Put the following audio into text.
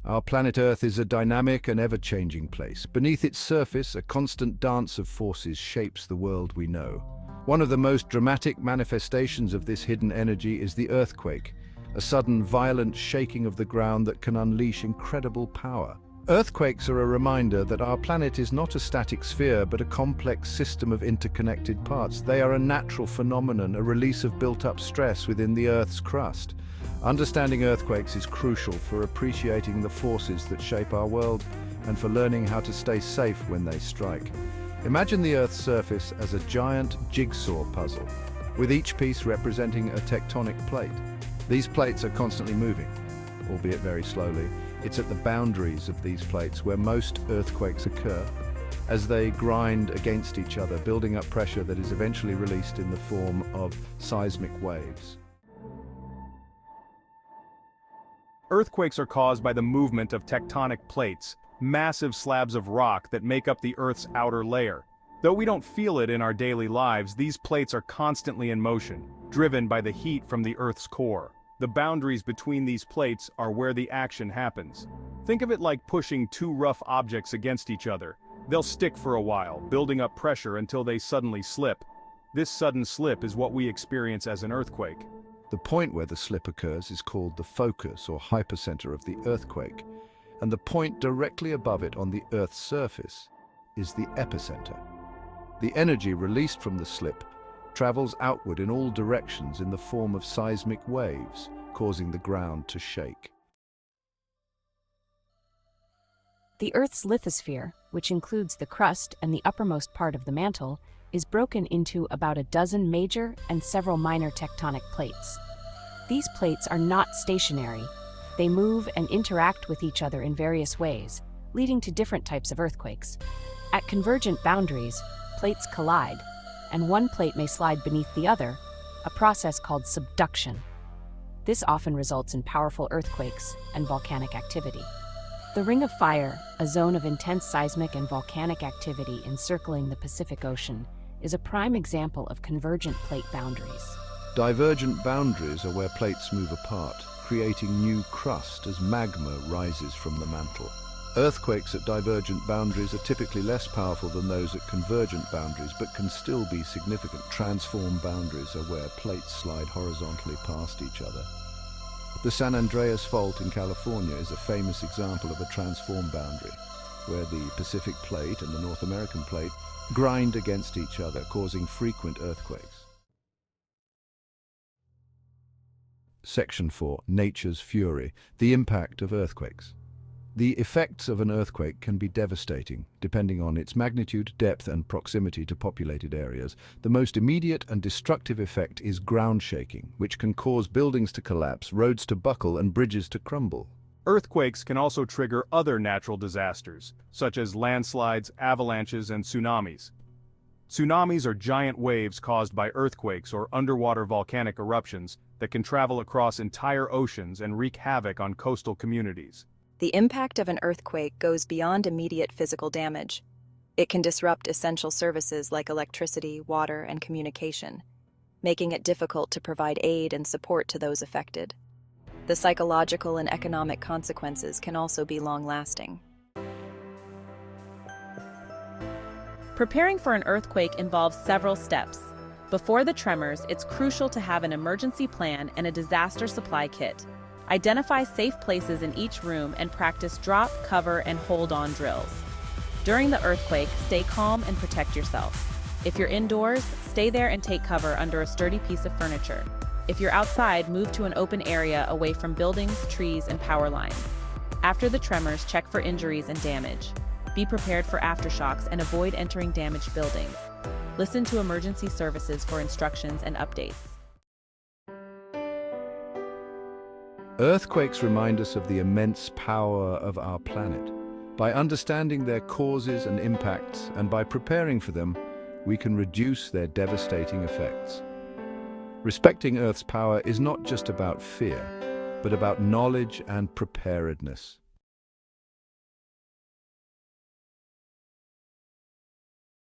Our planet Earth is a dynamic and ever-changing place. Beneath its surface, a constant dance of forces shapes the world we know. One of the most dramatic manifestations of this hidden energy is the earthquake, a sudden, violent shaking of the ground that can unleash incredible power. Earthquakes are a reminder that our planet is not a static sphere, but a complex system of interconnected parts. They are a natural phenomenon, a release of built-up stress within the Earth's crust. Understanding earthquakes is crucial for appreciating the forces that shape our world and for learning how to stay safe when they strike. Imagine the Earth's surface as a giant jigsaw puzzle, with each piece representing a tectonic plate. These plates are constantly moving, albeit very slowly. It's at the boundaries of these plates where most earthquakes occur, as they grind against each other, building up pressure that is eventually released in the form of seismic waves. Earthquakes are caused by the movement of tectonic plates, massive slabs of rock that make up the Earth's outer layer. Though we don't feel it in our daily lives, these plates are constantly in motion, driven by the heat from the Earth's core. The boundaries between these plates are where the action happens. Think of it like pushing two rough objects against each other. They'll stick for a while, building up pressure until they suddenly slip. This sudden slip is what we experience as an earthquake. The point where the slip occurs is called the focus or hypercenter of the earthquake, and the point directly above it on the Earth's surface is the epicenter. The energy released from the slip travels outward in all directions in the form of seismic waves, causing the ground to shake. The Earth's lithosphere, which includes the crust and the uppermost part of the mantle, is broken into about a dozen major and several minor tectonic plates. These plates are not stationary. They move and interact with each other in various ways, leading to different types of earthquakes. At convergent boundaries, plates collide, and one plate may slide beneath the other, a process called subduction. This often results in powerful earthquakes and volcanic activity. The Ring of Fire, a zone of intense seismic and volcanic activity encircling the Pacific Ocean, is a prime example of convergent plate boundaries. Divergent boundaries are where plates move apart, creating new crust as magma rises from the mantle. Earthquakes at divergent boundaries are typically less powerful than those at convergent boundaries, but can still be significant. Transform boundaries are where plates slide horizontally past each other. The San Andreas Fault in California is a famous example of a transform boundary, where the Pacific Plate and the North American Plate grind against each other, causing frequent earthquakes. Section 4. Nature's Fury. The impact of earthquakes. The effects of an earthquake can be devastating, depending on its magnitude, depth, and proximity to populated areas. The most immediate and destructive effect is ground shaking, which can cause buildings to collapse, roads to buckle, and bridges to crumble. Earthquakes can also trigger other natural disasters, such as landslides, avalanches, and tsunamis. Tsunamis are giant waves caused by earthquakes or underwater volcanic eruptions that can travel across entire oceans and wreak havoc on coastal communities. The impact of an earthquake goes beyond immediate physical damage. It can disrupt essential services like electricity, water, and communication, making it difficult to provide aid and support to those affected. The psychological and economic consequences can also be long-lasting. Preparing for an earthquake involves several steps. Before the tremors, it's crucial to have an emergency plan and a disaster supply kit. Identify safe places in each room and practice drop, cover, and hold-on drills. During the earthquake, stay calm and protect yourself. If you're indoors, stay there and take cover under a sturdy piece of furniture. If you're outside, move to an open area away from buildings, trees, and power lines. After the tremors, check for injuries and damage. Be prepared for aftershocks and avoid entering damaged buildings. Listen to emergency services for instructions and updates. Earthquakes remind us of the immense power of our planet. By understanding their causes and impacts, and by preparing for them, we can reduce their devastating effects. Respecting Earth's power is not just about fear, but about knowledge and preparedness.